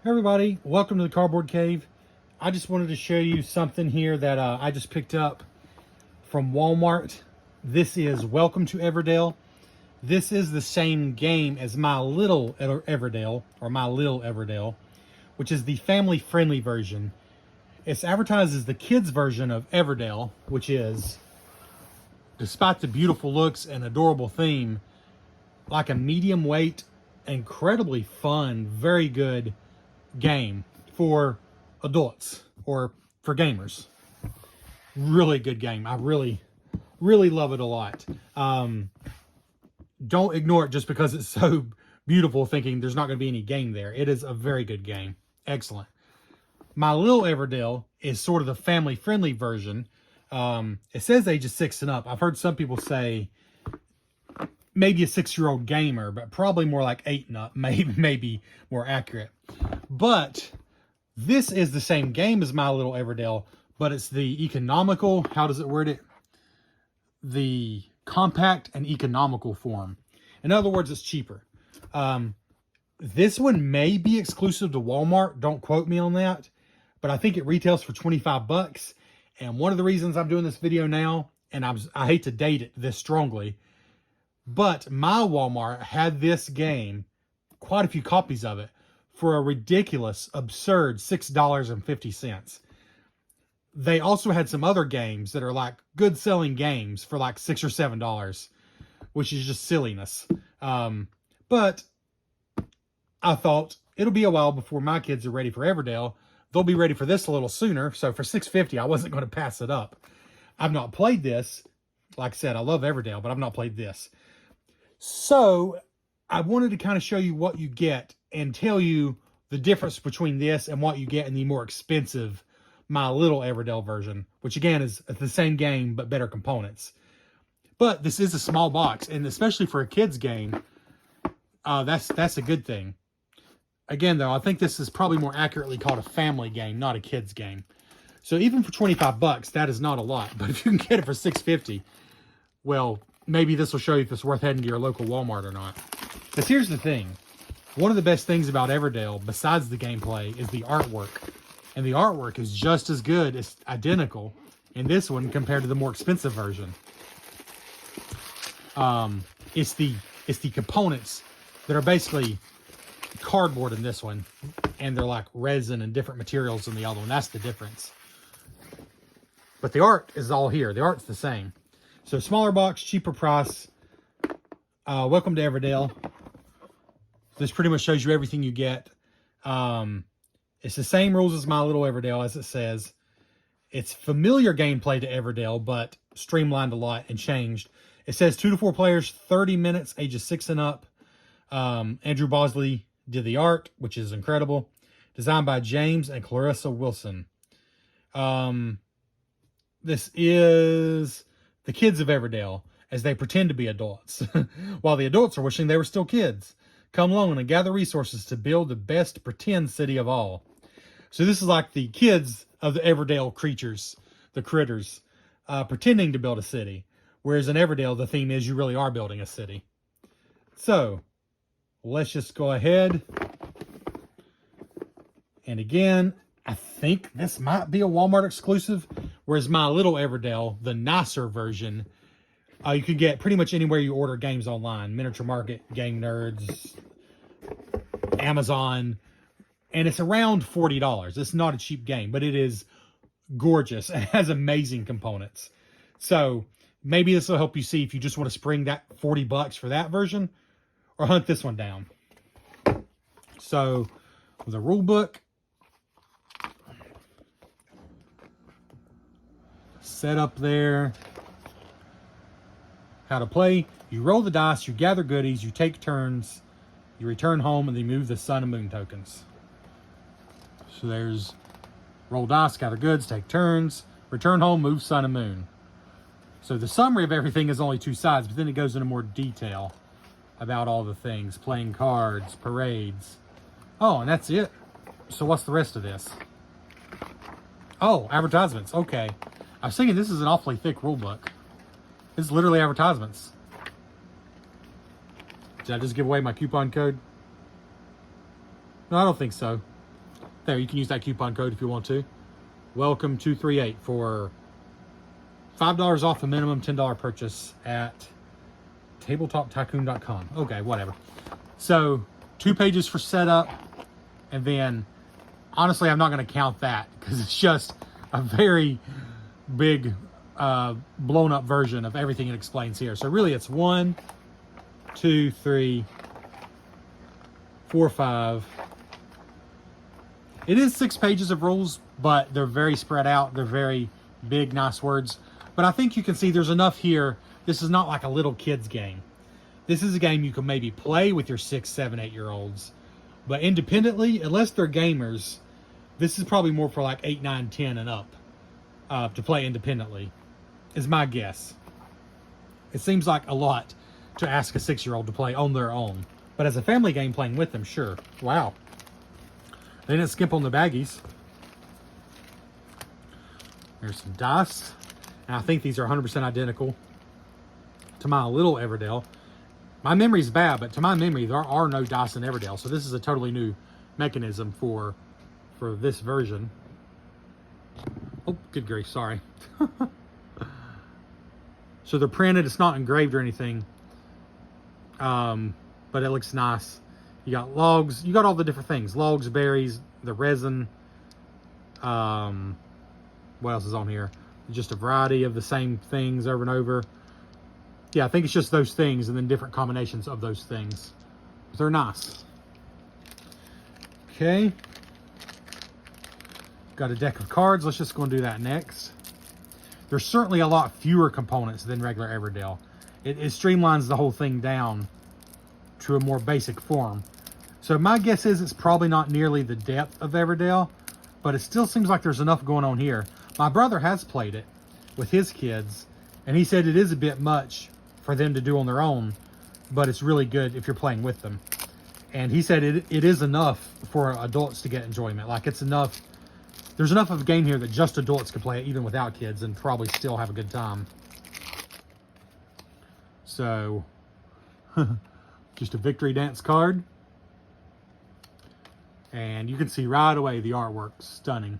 Hey everybody, welcome to the Cardboard Cave. I just wanted to show you something here that I just picked up from Walmart. This is Welcome to Everdell. This is the same game as My Little Everdell, or My Little Everdell, which is the family-friendly version. It's advertised as the kids version of Everdell, which is, despite the beautiful looks and adorable theme, like a medium weight, incredibly fun, very good game for adults or for gamers. Really good game. I really love it a lot. Don't ignore it just because it's so beautiful thinking there's not going to be any game there. It is a very good game. Excellent. My Little Everdell is sort of the family-friendly version. It says ages 6 and up. I've heard some people say maybe a 6-year-old gamer, but probably more like 8 and up, maybe more accurate. But this is the same game as My Little Everdell, but it's the economical, how does it word it? The compact and economical form. In other words, it's cheaper. This one may be exclusive to Walmart. Don't quote me on that, but I think it retails for 25 bucks. And one of the reasons I'm doing this video now, and I hate to date it this strongly, but my Walmart had this game, quite a few copies of it, for a ridiculous, absurd $6.50. They also had some other games that are like good selling games for like $6 or $7, which is just silliness. But I thought it'll be a while before my kids are ready for Everdell. They'll be ready for this a little sooner. So for $6.50, I wasn't going to pass it up. I've not played this. Like I said, I love Everdell, but I've not played this. So I wanted to kind of show you what you get and tell you the difference between this and what you get in the more expensive My Little Everdell version, which again is the same game but better components. But this is a small box, and especially for a kid's game, that's a good thing. Again, though, I think this is probably more accurately called a family game, not a kid's game. So even for 25 bucks, that is not a lot. But if you can get it for $6.50, well, maybe this will show you if it's worth heading to your local Walmart or not. Because here's the thing. One of the best things about Everdell, besides the gameplay, is the artwork. And the artwork is just as good, it's identical in this one compared to the more expensive version. It's the components that are basically cardboard in this one, and they're like resin and different materials in the other one. That's the difference. But the art is all here. The art's the same. So smaller box, cheaper price. Welcome to Everdell. This pretty much shows you everything you get. It's the same rules as My Little Everdell, as it says. It's familiar gameplay to Everdell, but streamlined a lot and changed. It says 2 to 4 players, 30 minutes, ages 6 and up. Andrew Bosley did the art, which is incredible. Designed by James and Clarissa Wilson. This is the kids of Everdell, as they pretend to be adults, while the adults are wishing they were still kids. Come along and gather resources to build the best pretend city of all. So this is like the kids of the Everdell creatures, the critters, pretending to build a city. Whereas in Everdell, the theme is you really are building a city. So let's just go ahead. And again, I think this might be a Walmart exclusive. Whereas My Little Everdell, the nicer version, you can get pretty much anywhere you order games online. Miniature Market, Game Nerds, Amazon. And it's around $40. It's not a cheap game, but it is gorgeous and has amazing components. So maybe this will help you see if you just want to spring that 40 bucks for that version or hunt this one down. So the rule book. Set up there. How to play. You roll the dice, you gather goodies, you take turns, you return home, and then move the sun and moon tokens. So there's roll dice, gather goods, take turns, return home, move sun and moon. So the summary of everything is only 2 sides, but then it goes into more detail about all the things. Playing cards, parades. Oh, and that's it. So what's the rest of this? Oh, advertisements. Okay. I was thinking this is an awfully thick rule book. This is literally advertisements. Did I just give away my coupon code? No, I don't think so. There, you can use that coupon code if you want to. Welcome 238 for $5 off a minimum $10 purchase at tabletoptycoon.com. Okay, whatever. So 2 pages for setup, and then honestly, I'm not going to count that because it's just a very big blown up version of everything it explains here. So really it's 1, 2, 3, 4, 5. It is 6 pages of rules, but they're very spread out. They're very big, nice words. But I think you can see there's enough here. This is not like a little kid's game. This is a game you can maybe play with your 6, 7, 8-year-olds. But independently, unless they're gamers, this is probably more for like 8, 9, 10 and up to play independently, is my guess. It seems like a lot to ask a 6-year-old to play on their own. But as a family game playing with them, sure. Wow. They didn't skimp on the baggies. There's some dice. And I think these are 100% identical to my little Everdell. My memory's bad, but to my memory, there are no dice in Everdell. So this is a totally new mechanism for this version. Oh, good grief, sorry. So they're printed. It's not engraved or anything. But it looks nice. You got logs. You got all the different things. Logs, berries, the resin. What else is on here? Just a variety of the same things over and over. Yeah, I think it's just those things and then different combinations of those things. But they're nice. Okay. Got a deck of cards. Let's just go and do that next. There's certainly a lot fewer components than regular Everdell. It streamlines the whole thing down to a more basic form. So my guess is it's probably not nearly the depth of Everdell, but it still seems like there's enough going on here. My brother has played it with his kids, and he said it is a bit much for them to do on their own, but it's really good if you're playing with them. And he said it is enough for adults to get enjoyment. Like, it's enough. There's enough of a game here that just adults can play it even without kids and probably still have a good time. So, just a victory dance card. And you can see right away the artwork's stunning.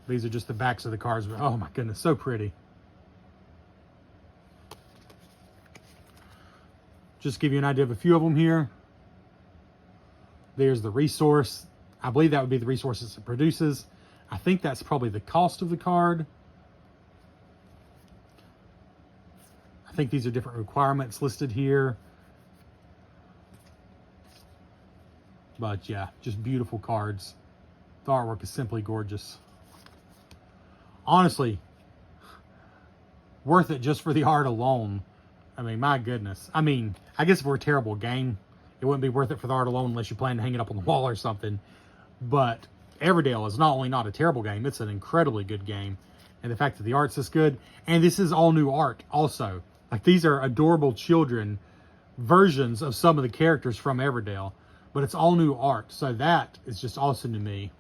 These are just the backs of the cards. Oh my goodness, so pretty. Just give you an idea of a few of them here. There's the resource. I believe that would be the resources it produces. I think that's probably the cost of the card. I think these are different requirements listed here. But yeah, just beautiful cards. The artwork is simply gorgeous. Honestly, worth it just for the art alone. I mean, my goodness. I mean, I guess if we're a terrible game, it wouldn't be worth it for the art alone unless you plan to hang it up on the wall or something. But Everdell is not only not a terrible game, it's an incredibly good game. And the fact that the art's this good, and this is all new art also. Like, these are adorable children versions of some of the characters from Everdell, but it's all new art. So that is just awesome to me.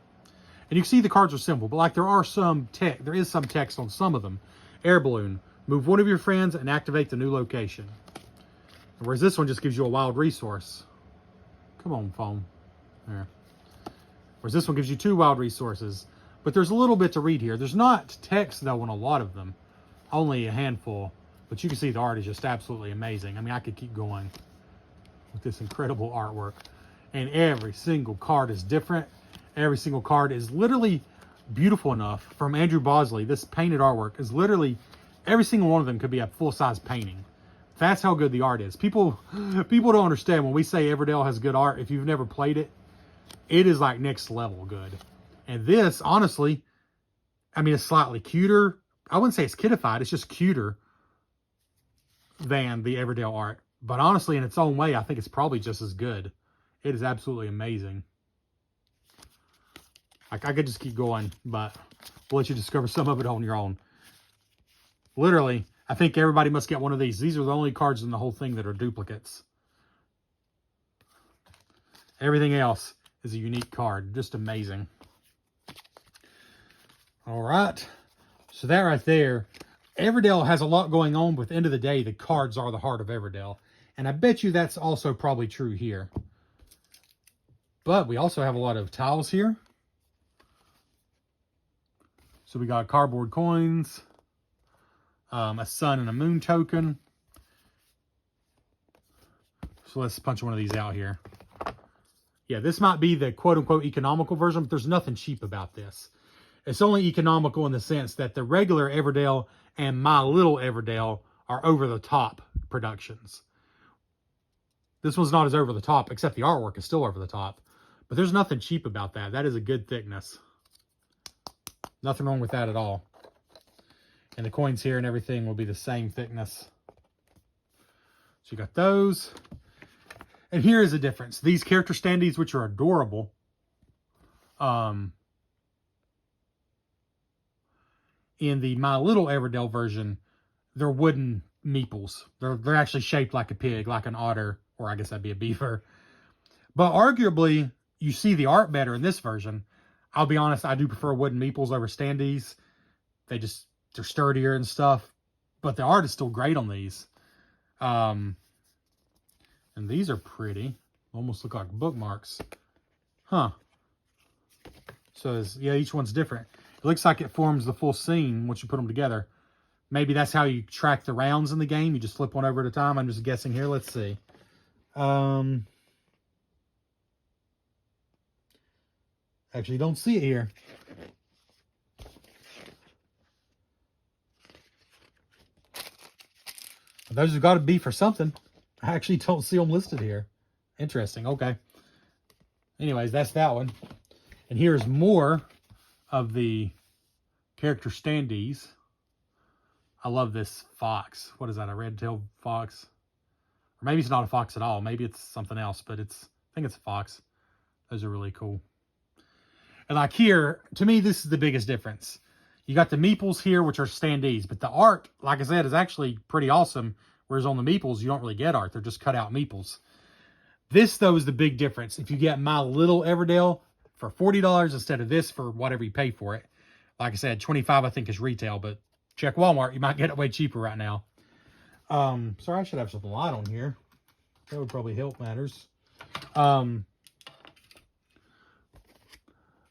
And you can see the cards are simple, but like there is some text on some of them. Air balloon. Move one of your friends and activate the new location. Whereas this one just gives you a wild resource. Come on, phone. There. Whereas this one gives you 2 wild resources. But there's a little bit to read here. There's not text, though, on a lot of them. Only a handful. But you can see the art is just absolutely amazing. I mean, I could keep going with this incredible artwork. And every single card is different. Every single card is literally beautiful enough. From Andrew Bosley, this painted artwork is literally, every single one of them could be a full-size painting. That's how good the art is. People don't understand when we say Everdell has good art. If you've never played it, it is like next level good. And this, honestly, I mean, it's slightly cuter. I wouldn't say it's kidified. It's just cuter than the Everdell art. But honestly, in its own way, I think it's probably just as good. It is absolutely amazing. Like, I could just keep going, but we'll let you discover some of it on your own. Literally, I think everybody must get one of these. These are the only cards in the whole thing that are duplicates. Everything else is a unique card. Just amazing. All right. So that right there, Everdell has a lot going on, but at the end of the day, the cards are the heart of Everdell. And I bet you that's also probably true here. But we also have a lot of tiles here. So we got cardboard coins, a sun and a moon token. So let's punch one of these out here. Yeah, this might be the quote-unquote economical version, but there's nothing cheap about this. It's only economical in the sense that the regular Everdell and My Little Everdell are over-the-top productions. This one's not as over-the-top, except the artwork is still over-the-top. But there's nothing cheap about that. That is a good thickness. Nothing wrong with that at all. And the coins here and everything will be the same thickness. So you got those. And here is the difference. These character standees, which are adorable, in the My Little Everdell version, they're wooden meeples. They're actually shaped like a pig, like an otter, or I guess that'd be a beaver. But arguably, you see the art better in this version. I'll be honest, I do prefer wooden meeples over standees. They're sturdier and stuff. But the art is still great on these. And these are pretty. Almost look like bookmarks. Huh. So, yeah, each one's different. It looks like it forms the full scene once you put them together. Maybe that's how you track the rounds in the game. You just flip one over at a time. I'm just guessing here. Let's see. Actually, don't see it here. Those have got to be for something. I actually don't see them listed here. Interesting. Okay. Anyways, that's that one. And here's more of the character standees. I love this fox. What is that? A red-tailed fox? Or maybe it's not a fox at all. Maybe it's something else, but I think it's a fox. Those are really cool. And like here, to me, this is the biggest difference. You got the meeples here, which are standees, but the art, like I said, is actually pretty awesome. Whereas on the meeples, you don't really get art. They're just cut out meeples. This, though, is the big difference. If you get My Little Everdell for $40 instead of this for whatever you pay for it. Like I said, $25 I think is retail, but check Walmart. You might get it way cheaper right now. Sorry, I should have some light on here. That would probably help matters.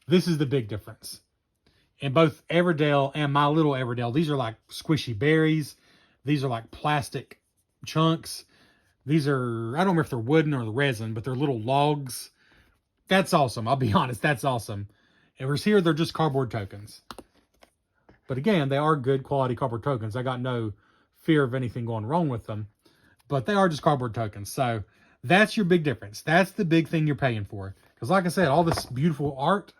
This is the big difference. In both Everdell and My Little Everdell, these are like squishy berries. These are like plastic chunks. These are, I don't remember if they're wooden or the resin, but they're little logs. That's awesome. I'll be honest, that's awesome. And whereas here, they're just cardboard tokens. But again, they are good quality cardboard tokens. I got no fear of anything going wrong with them. But they are just cardboard tokens. So that's your big difference. That's the big thing you're paying for. Because like I said, all this beautiful art,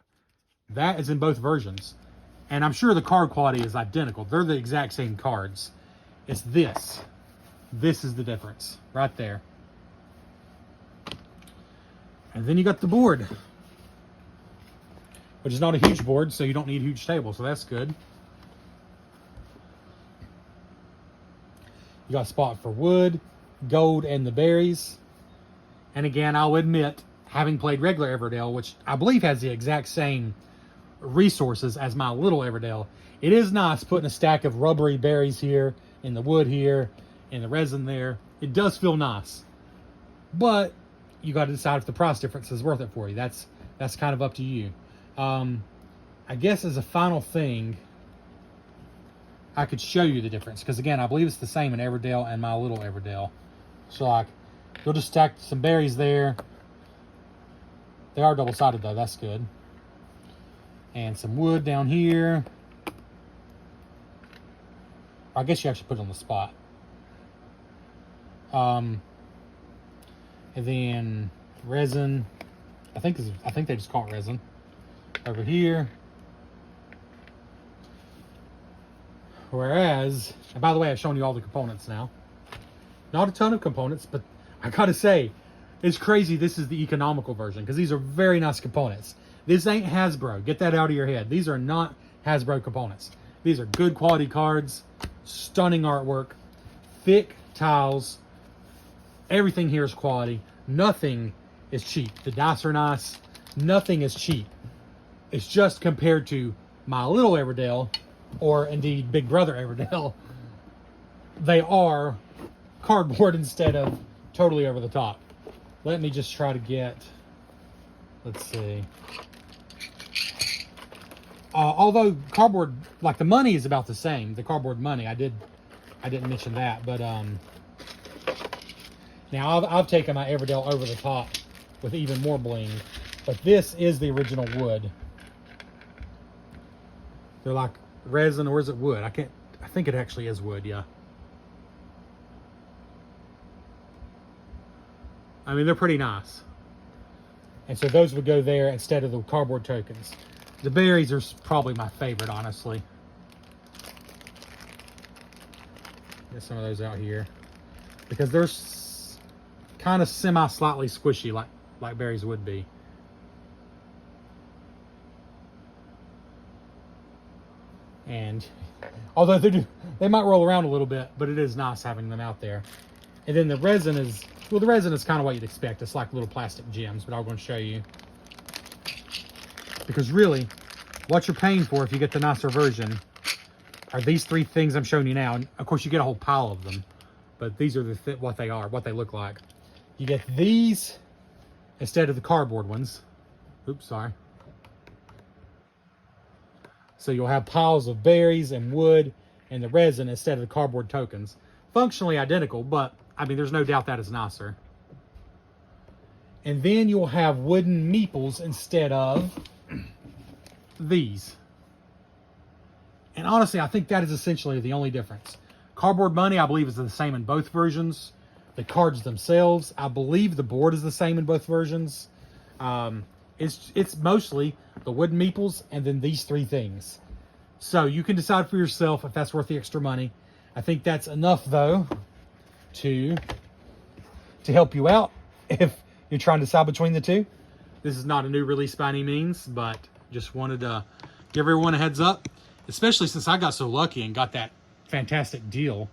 that is in both versions. And I'm sure the card quality is identical. They're the exact same cards. It's this. This is the difference right there. And then you got the board, which is not a huge board, so you don't need a huge table, so that's good. You got a spot for wood, gold, and the berries. And again, I'll admit, having played regular Everdell, which I believe has the exact same resources as My Little Everdell, it is nice putting a stack of rubbery berries here, and the wood here, and the resin there. It does feel nice. But you got to decide if the price difference is worth it for you. That's kind of up to you. I guess as a final thing, I could show you the difference. Because again, I believe it's the same in Everdell and My Little Everdell. So like, you'll just stack some berries there. They are double-sided though, that's good. And some wood down here. I guess you actually put it on the spot. And then resin. I think they just call it resin. Over here. Whereas, and by the way, I've shown you all the components now. Not a ton of components, but I gotta say, it's crazy this is the economical version, because these are very nice components. This ain't Hasbro. Get that out of your head. These are not Hasbro components. These are good quality cards, stunning artwork, thick tiles. Everything here is quality. Nothing is cheap. The dice are nice. Nothing is cheap. It's just compared to My Little Everdell, or indeed Big Brother Everdell, they are cardboard instead of totally over the top. Let me just try to get, let's see. Although cardboard, like the money is about the same, the cardboard money, I didn't mention that, but now I've taken my Everdell over the top with even more bling, but this is the original wood. They're like resin, or is it wood? I think it actually is wood, yeah. I mean, they're pretty nice. And so those would go there instead of the cardboard tokens. The berries are probably my favorite, honestly. Get some of those out here. Because they're kind of slightly squishy like berries would be. And although they might roll around a little bit, but it is nice having them out there. And then the resin is, well, the resin is kind of what you'd expect. It's like little plastic gems, but I'm going to show you. Because really, what you're paying for if you get the nicer version are these three things I'm showing you now. And of course, you get a whole pile of them, but these are what they are, what they look like. You get these instead of the cardboard ones. Oops, sorry. So you'll have piles of berries and wood and the resin instead of the cardboard tokens. Functionally identical, but I mean, there's no doubt that is nicer. And then you'll have wooden meeples instead of these. And honestly, I think that is essentially the only difference. Cardboard money, I believe, is the same in both versions. The cards themselves, I believe the board is the same in both versions. It's mostly the wooden meeples and then these three things. So you can decide for yourself if that's worth the extra money. I think that's enough, though, to help you out if you're trying to decide between the two. This is not a new release by any means, but just wanted to give everyone a heads up, especially since I got so lucky and got that fantastic deal.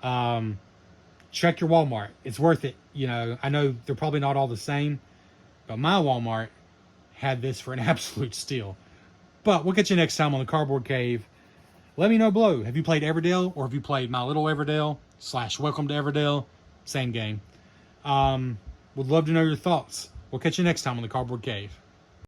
Check your Walmart. It's worth it. You know, I know they're probably not all the same, but my Walmart had this for an absolute steal. But we'll catch you next time on the Cardboard Cave. Let me know below. Have you played Everdell, or have you played My Little Everdell / Welcome to Everdell? Same game. Would love to know your thoughts. We'll catch you next time on the Cardboard Cave.